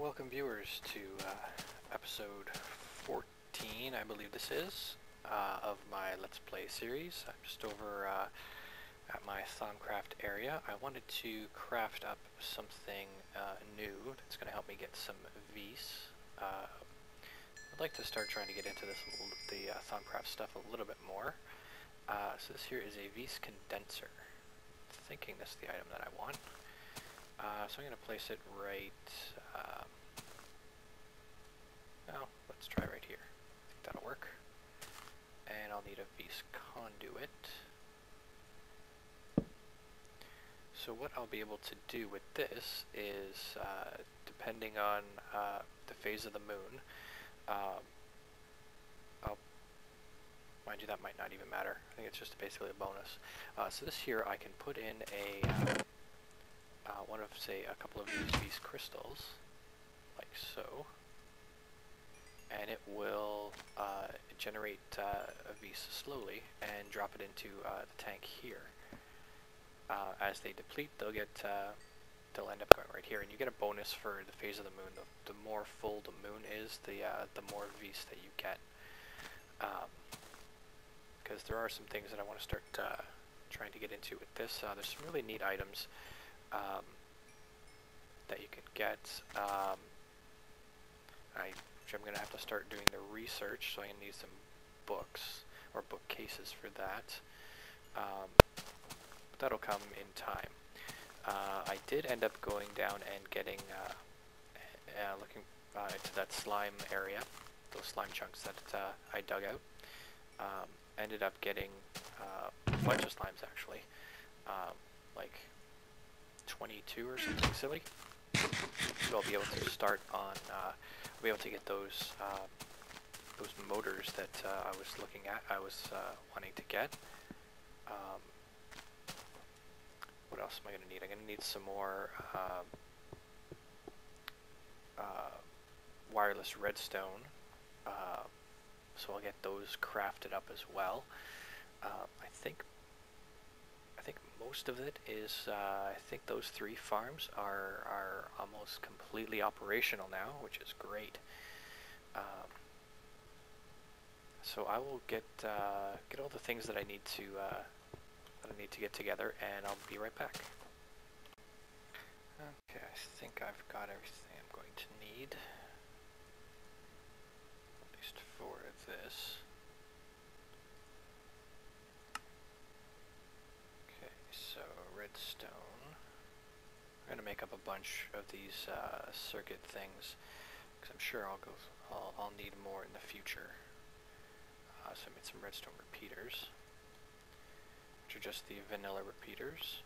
welcome viewers to episode 14, I believe this is, of my Let's Play series. I'm just over at my Thaumcraft area. I wanted to craft up something new that's going to help me get some V's. I'd like to start trying to get into the Thaumcraft stuff a little bit more. So this here is a V's condenser. I'm thinking this is the item that I want. So I'm going to place it right, let's try right here. I think that'll work. And I'll need a V's conduit. So what I'll be able to do with this is, depending on the phase of the moon, mind you, that might not even matter. I think it's just basically a bonus. So this here I can put in a one of, say, a couple of these crystals, like so, and it will generate a V's slowly and drop it into the tank here. As they deplete, they'll end up going right here, and you get a bonus for the phase of the moon. The more full the moon is, the more V's that you get. Because there are some things that I want to start trying to get into with this. There's some really neat items that you can get. I'm going to have to start doing the research, so I'm going to need some books or bookcases for that. But that'll come in time. I did end up going down and getting, looking into that slime area, those slime chunks that I dug out. Ended up getting a bunch of slimes actually, like 22 or something silly. So I'll be able to start on, I'll be able to get those motors that I was looking at, wanting to get. What else am I going to need? I'm going to need some more wireless redstone, so I'll get those crafted up as well. I think most of it is, I think those 3 farms are almost completely operational now, which is great. So I will get all the things that I need to get together, and I'll be right back. Okay, I think I've got everything I'm going to need, at least for this. So redstone. I'm going to make up a bunch of these circuit things, because I'm sure I'll need more in the future. So I made some redstone repeaters, which are just the vanilla repeaters.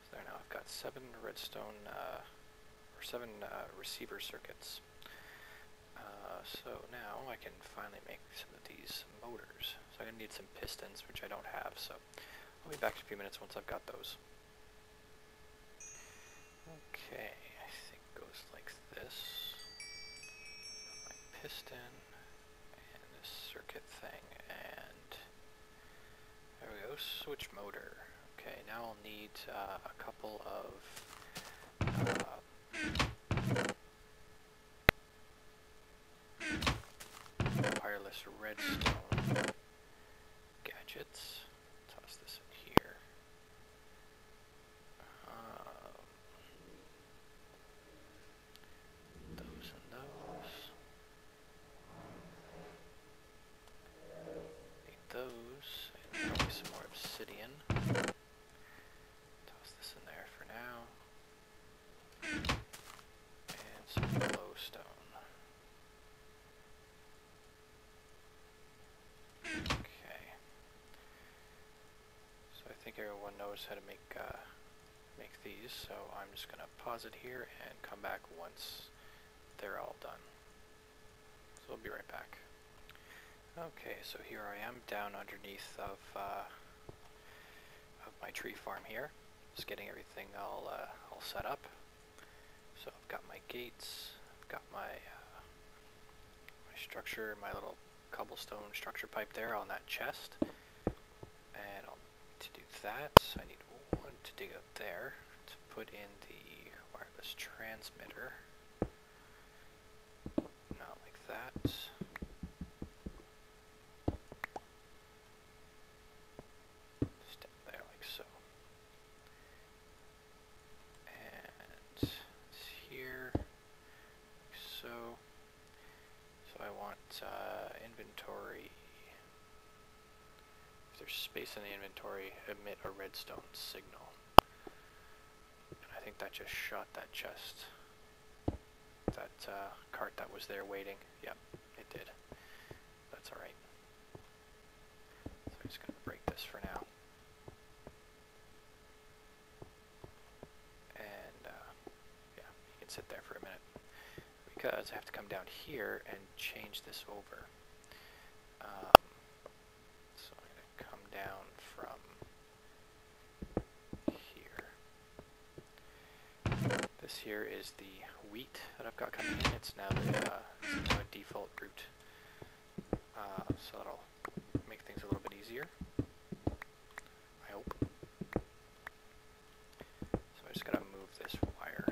So there, now I've got 7 redstone, or 7 receiver circuits. So now I can finally make some of these motors. So I'm going to need some pistons, which I don't have, so I'll be back in a few minutes once I've got those. Okay, I think it goes like this. My piston, and this circuit thing, and there we go, switch motor. Okay, now I'll need a couple of wireless redstone gadgets. Toss this in here. Those and those. Need those, and probably some more obsidian. Toss this in there for now. And some glowstone. I think everyone knows how to make these, so I'm just going to pause it here and come back once they're all done. So I'll be right back. Okay, so here I am down underneath of my tree farm here, just getting everything all set up. So I've got my gates, I've got my structure, my little cobblestone structure pipe there on that chest, and to do that, I need one to dig out there to put in the wireless transmitter. there's space in the inventory, emit a redstone signal. And I think that just shot that chest. That cart that was there waiting. Yep, it did. That's alright. So I'm just going to break this for now. And yeah, you can sit there for a minute. Because I have to come down here and change this over. So I'm going to come down from here. This here is the wheat that I've got coming in. It's now a default route. So that'll make things a little bit easier. I hope. So I just got to move this wire.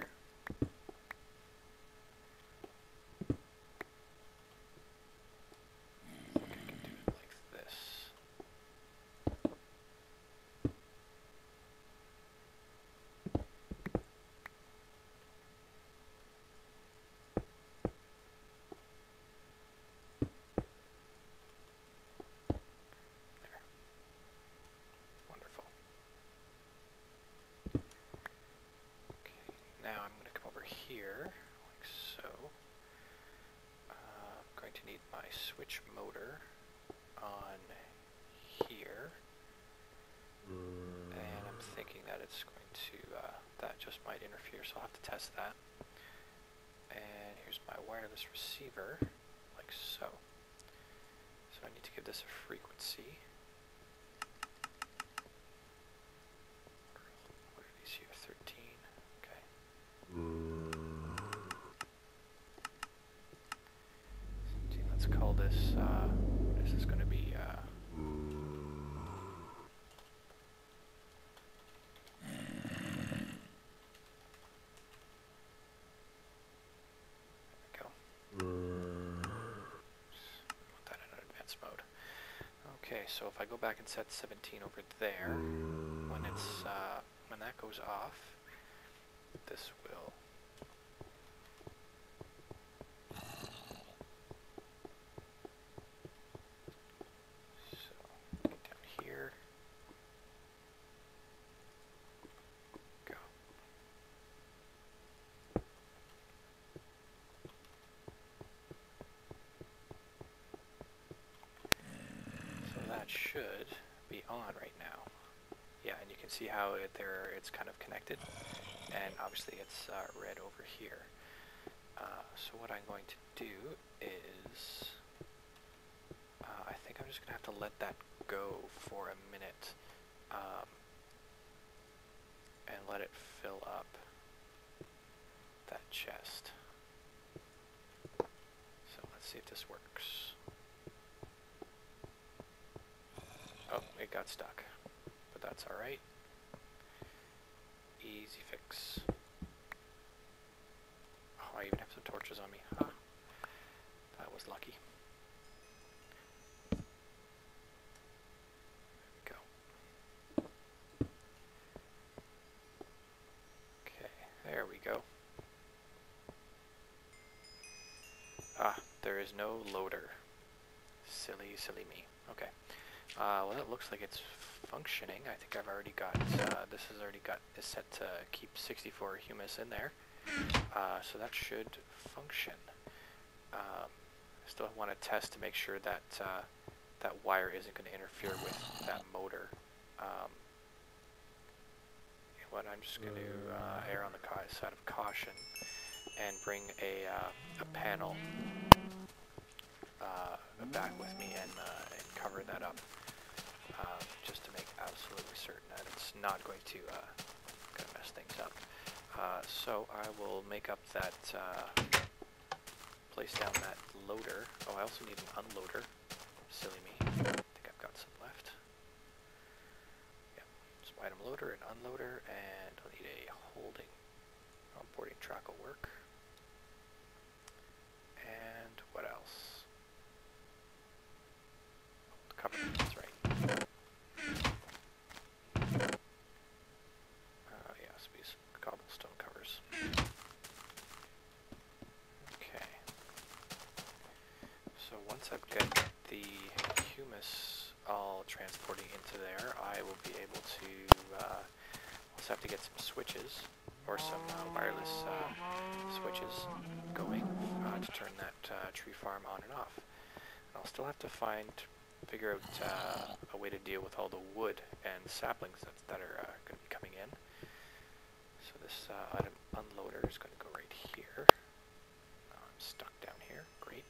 Now I'm going to come over here, like so. I'm going to need my switch motor on here. And I'm thinking that it's going to, that just might interfere, so I'll have to test that. And here's my wireless receiver, like so. So I need to give this a frequency. What are these here? 13. Okay. Let's call this, this is going to be, okay, so if I go back and set 17 over there, when it's when that goes off, this will so get down here. Go. That should be on right now. Yeah, and you can see how it's kind of connected, and obviously it's red over here. So what I'm going to do is, I think I'm just going to have to let that go for a minute, and let it fill up that chest. So let's see if this works. Oh, it got stuck, but that's alright. Easy fix. Oh, I even have some torches on me. Huh. That was lucky. There we go. Okay, there we go. Ah, there is no loader. Silly, silly me. Okay. Well, it looks like it's functioning. I think I've already got, this has already got is set to keep 64 humus in there. So that should function. I still want to test to make sure that that wire isn't going to interfere with that motor. What I'm just going to err on the side of caution and bring a panel back with me and cover that up. Just to make absolutely certain that it's not going to mess things up. So I will make up that, place down that loader. Oh, I also need an unloader. Silly me. I think I've got some left. Yep. Some item loader, an unloader, and I'll need a holding. Boarding track will work. And what else? Oh, the cover, that's right. Yes, these cobblestone covers. Okay. So once I've got the humus all transporting into to there, I will be able to also have to get some switches, or some wireless switches going to turn that tree farm on and off. I'll still have to figure out a way to deal with all the wood and saplings that are going to be coming in. So this item unloader is going to go right here. I'm stuck down here. Great.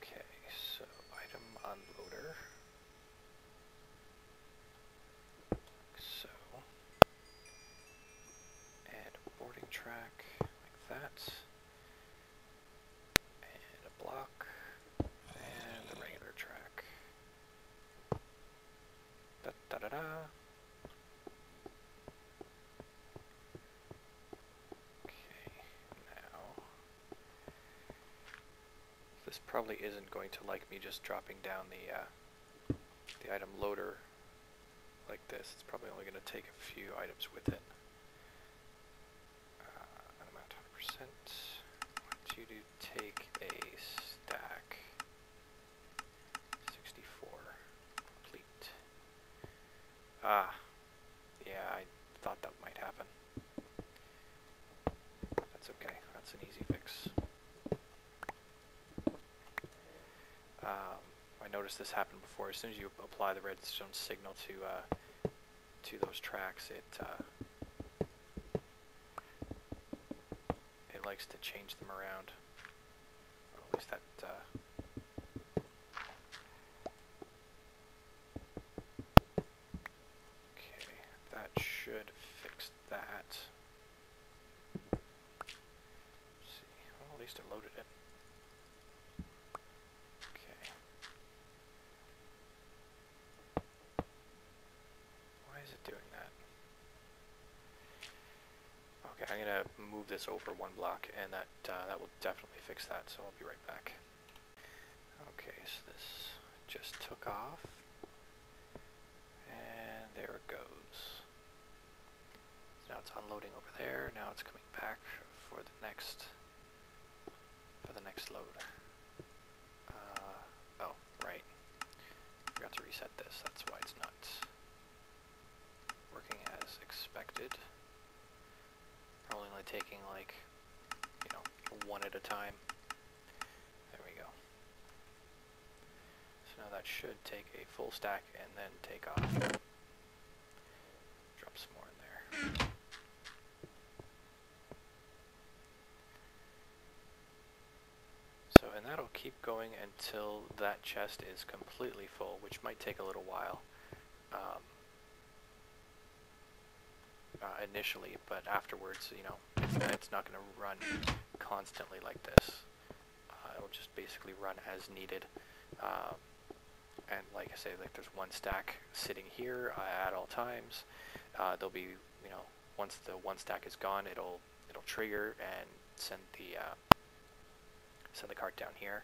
Okay, so item unloader. So, and a boarding track like that. And a block. And a regular track. Da da da da. This probably isn't going to like me just dropping down the item loader like this. It's probably only going to take a few items with it. I'm at 100%. I want you to take a stack. 64. Complete. Yeah, I thought that might happen. That's okay. That's an easy fix. I noticed this happened before. As soon as you apply the redstone signal to those tracks, it likes to change them around. Or at least that. Okay, that should fix that. Let's see. Well, at least it loaded it. Doing that. Okay, I'm gonna move this over one block, and that will definitely fix that. So I'll be right back. Okay, so this just took off, and there it goes. So now it's unloading over there. Now it's coming back for the next load. Oh, right. Forgot to reset this. That's why it's not working as expected. Probably only taking like, one at a time. There we go. So now that should take a full stack and then take off. Drop some more in there. So, and that'll keep going until that chest is completely full, which might take a little while. Initially, but afterwards, it's not going to run constantly like this. It'll just basically run as needed. And like I say, like there's one stack sitting here at all times. There'll be, once the one stack is gone, it'll trigger and send the cart down here.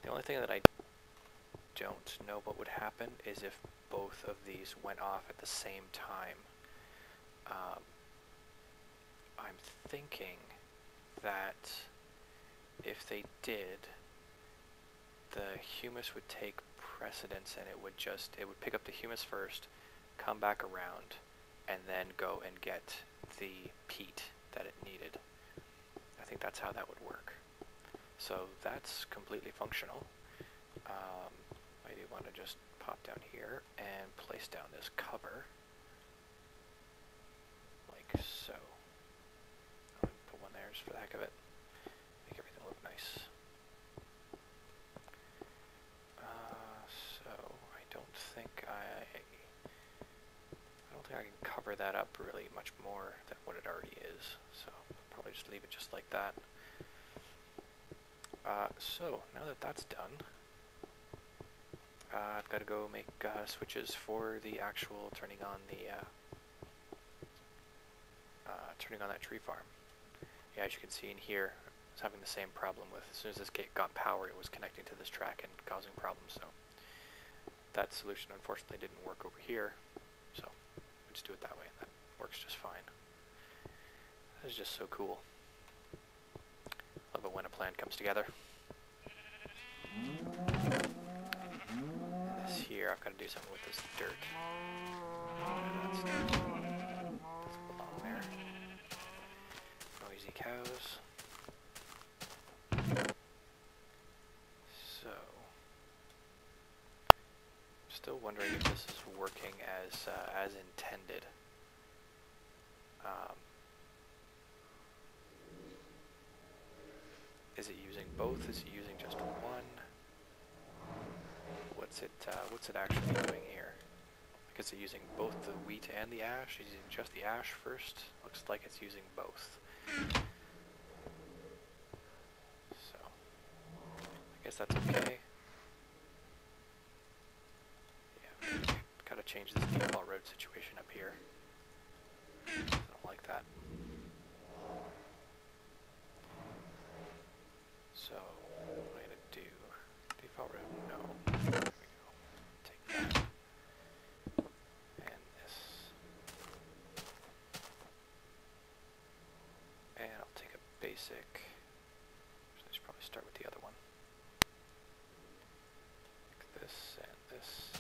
The only thing that I don't know what would happen is if both of these went off at the same time. I'm thinking that if they did, the humus would take precedence and it would pick up the humus first, come back around, and then go and get the peat that it needed. I think that's how that would work. So that's completely functional. I do want to just pop down here and place down this cover. Like so. I'll put one there just for the heck of it. Make everything look nice. So I don't think I can cover that up really much more than what it already is. So I'll probably just leave it just like that. So now that that's done, I've got to go make switches for the actual turning on that tree farm. Yeah, as you can see in here, I was having the same problem with, as soon as this gate got power, it was connecting to this track and causing problems. So that solution unfortunately didn't work over here. So we'll just do it that way. That works just fine. That is just so cool. I love it when a plan comes together. And this here, I've got to do something with this dirt. That's belong there. Noisy cows. So, still wondering if this is working as intended. Is it using both? Is it using just one? What's it actually doing here? Like, is it using both the wheat and the ash? Is it using just the ash first? Looks like it's using both. So, I guess that's okay. Yeah, gotta change this default road situation up here. I don't like that. So, what am I going to do? Default road, no. There we go. Take that. And this. And I'll take a basic. So I should probably start with the other one. Like this and this.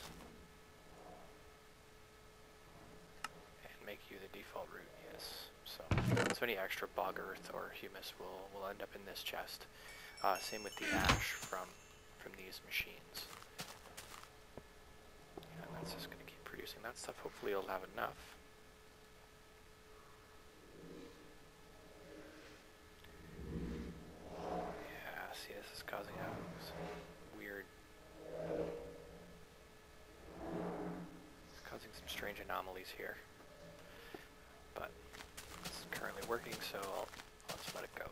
And make you the default route, yes. So any extra bog earth or humus will end up in this chest. Same with the ash from these machines. And that's just going to keep producing that stuff. Hopefully it'll have enough. Yeah, see, this is causing some weird... It's causing some strange anomalies here. But it's currently working, so I'll just let it go.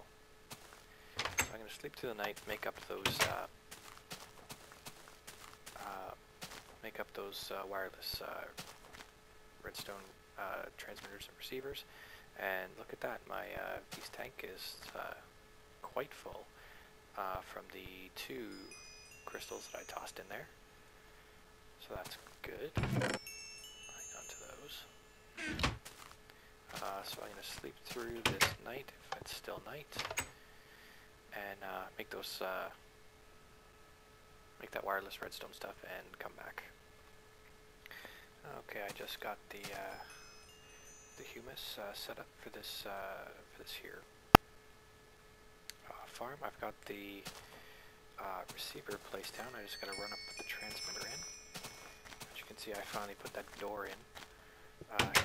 I'm going to sleep through the night, make up those wireless redstone transmitters and receivers, and look at that, my beast tank is quite full from the 2 crystals that I tossed in there, so that's good. Hang on to those. So I'm going to sleep through this night, if it's still night. And make those, make that wireless redstone stuff and come back. Okay, I just got the humus set up for this here farm. I've got the receiver placed down. I just got to run up with the transmitter in. As you can see, I finally put that door in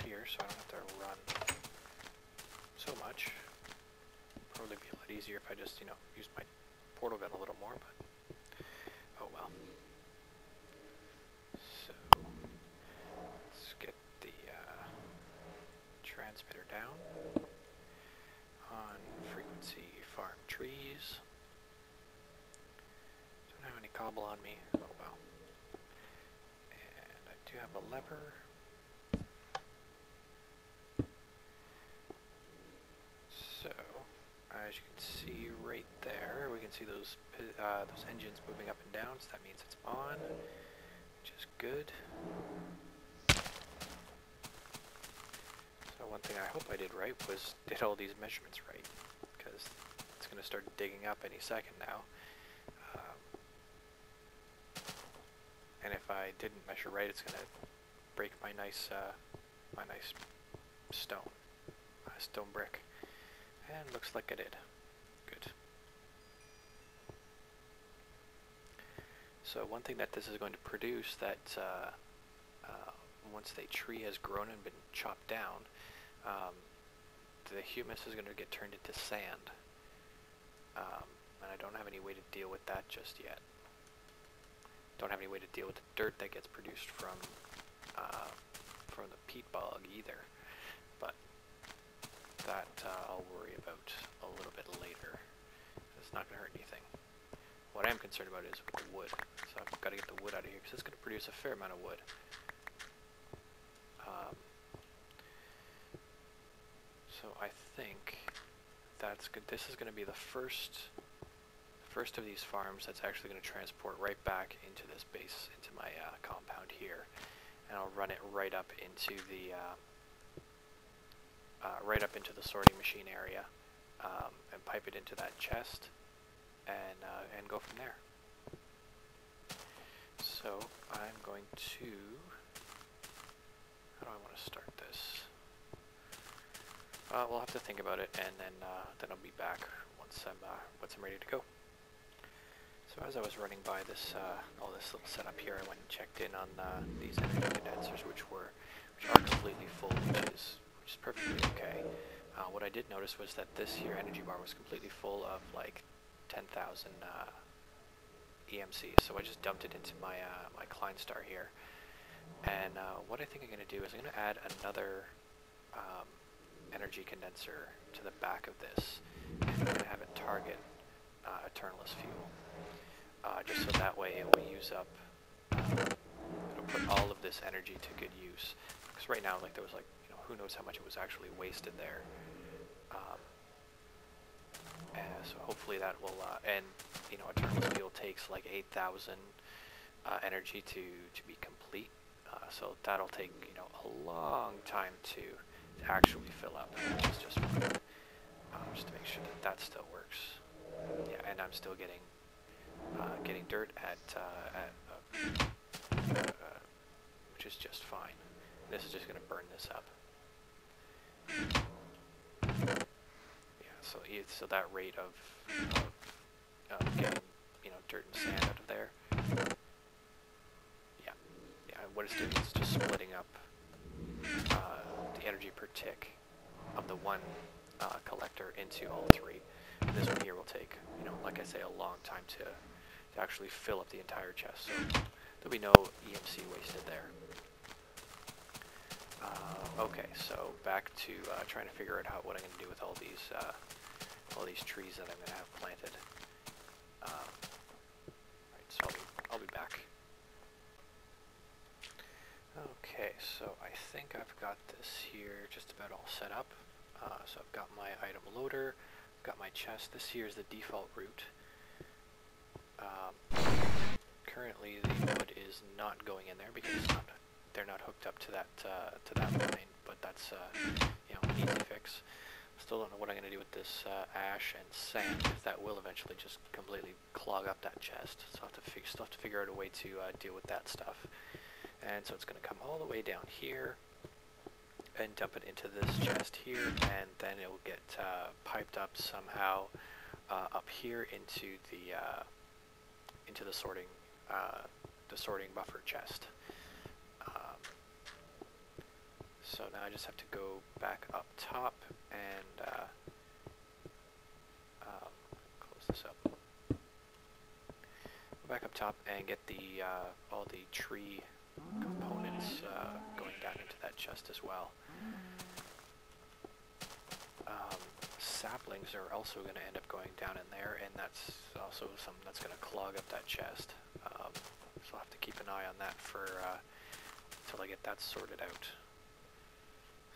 here, so I don't have to run so much. Probably be a lot easier if I just, use my portal gun a little more, but oh well. So, let's get the transmitter down on frequency farm trees. Don't have any cobble on me, oh well. And I do have a lever. As you can see right there, we can see those engines moving up and down, so that means it's on, which is good. So one thing I hope I did right was did all these measurements right, because it's going to start digging up any second now. And if I didn't measure right, it's going to break my nice stone brick. And looks like I did. Good. So one thing that this is going to produce that once the tree has grown and been chopped down, the humus is going to get turned into sand. And I don't have any way to deal with that just yet. Don't have any way to deal with the dirt that gets produced from the peat bog either. But that I'll worry about a little bit later. It's not going to hurt anything. What I am concerned about is wood. So I've got to get the wood out of here because it's going to produce a fair amount of wood. So I think that's good. This is going to be the first of these farms that's actually going to transport right back into this base, into my compound here, and I'll run it right up into the sorting machine area, and pipe it into that chest, and go from there. So I'm going to, how do I want to start this? We'll have to think about it, and then I'll be back once I'm ready to go. So as I was running by this all this little setup here, I went and checked in on these energy condensers, which are completely full, which is perfectly okay. What I did notice was that this here energy bar was completely full of like 10,000 EMC, so I just dumped it into my my Kleinstar here. And what I think I'm going to do is I'm going to add another energy condenser to the back of this, and I'm going to have it target Eternalist fuel, just so that way it will use up, it'll put all of this energy to good use. Because right now, like, there was like, you know, who knows how much it was actually wasted there. So hopefully that will, and you know, Eternalist fuel takes like 8,000 energy to be complete. So that'll take, you know, a long time to actually fill up, which is just fine. Just to make sure that that still works. Yeah, and I'm still getting dirt which is just fine. This is just going to burn this up. Yeah, so that rate of getting, you know, dirt and sand out of there. Yeah, what it's doing is just splitting up the energy per tick of the one collector into all three. And this one here will take, you know, like I say, a long time to actually fill up the entire chest. So there'll be no EMC wasted there. Okay, so back to trying to figure out what I'm going to do with all these trees that I'm going to have planted. Right, so I'll be back. Okay, so I think I've got this here just about all set up. So I've got my item loader, I've got my chest. This here is the default route. Currently the wood is not going in there because they're not hooked up to that line, but that's you know, an easy fix. Still don't know what I'm going to do with this ash and sand. That will eventually just completely clog up that chest. So I'll still have to figure out a way to deal with that stuff. And so it's going to come all the way down here and dump it into this chest here, and then it will get piped up somehow up here into the sorting buffer chest. So now I just have to go back up top and close this up. Go back up top and get the all the tree components going down into that chest as well. Saplings are also going to end up going down in there, and that's also something that's going to clog up that chest. So I'll have to keep an eye on that for until I get that sorted out.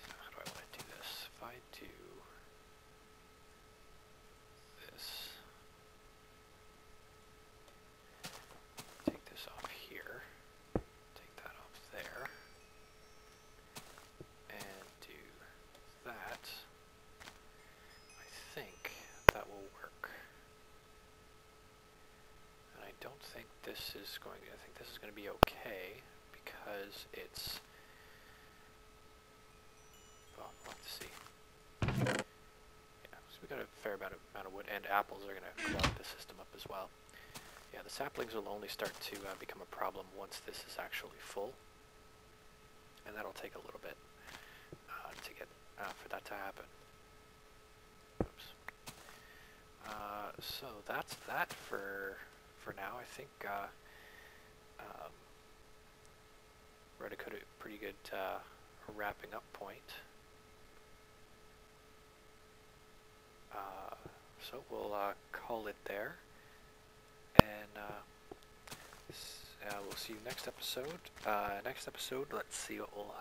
So how do I want to do this? If I do this, take this off here, take that off there, and do that, I think that will work. And I don't think this is going to, I think this is going to be okay because it's, well, we'll have to see. Yeah, so we got a fair amount of wood, and apples are going to clog the system up as well. Yeah, the saplings will only start to become a problem once this is actually full, and that'll take a little bit to get for that to happen. Oops. So that's that for now. I think we're at a pretty good wrapping up point. So we'll call it there, and we'll see you next episode. Let's see what we'll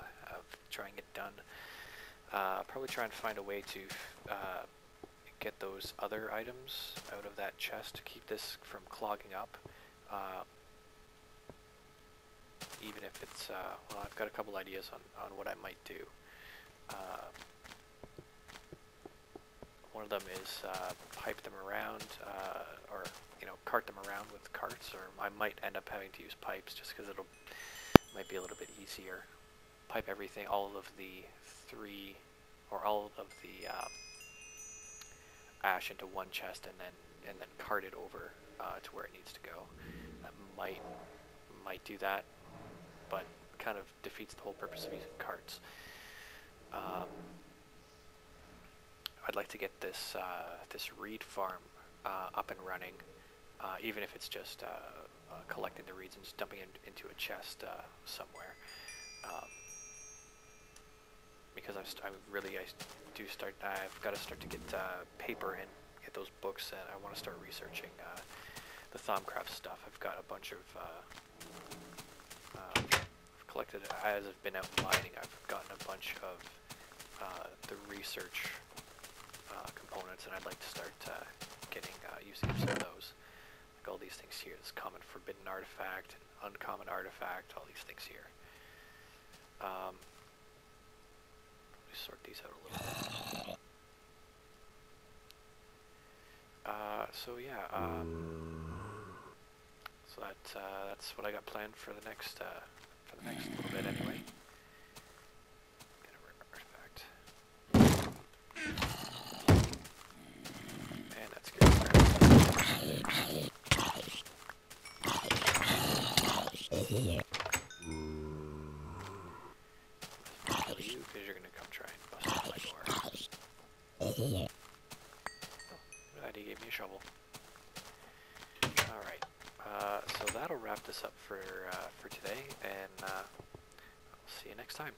try and get done. Probably try and find a way to get those other items out of that chest to keep this from clogging up. Even if it's, well, I've got a couple ideas on what I might do. One of them is pipe them around, or cart them around with carts, or I might end up having to use pipes just because might be a little bit easier. Pipe everything, all of the ash into one chest, and then cart it over to where it needs to go. That might do that, but kind of defeats the whole purpose of using carts. I'd like to get this reed farm up and running, even if it's just collecting the reeds and just dumping it into a chest somewhere. Because I've got to start to get paper and get those books, and I want to start researching the Thaumcraft stuff. I've got a bunch of I've collected, as I've been out mining, I've gotten a bunch of the research components, and I'd like to start using some of those. Like all these things here, this common forbidden artifact, and uncommon artifact, all these things here. Let me sort these out a little bit. So yeah, so that's what I got planned for the next little bit anyway. Get a rare artifact. And that's good. Kill you because you're gonna come try and bust out my door. Oh, glad he gave me a shovel. Alright, so that'll wrap this up for today, and I'll see you next time.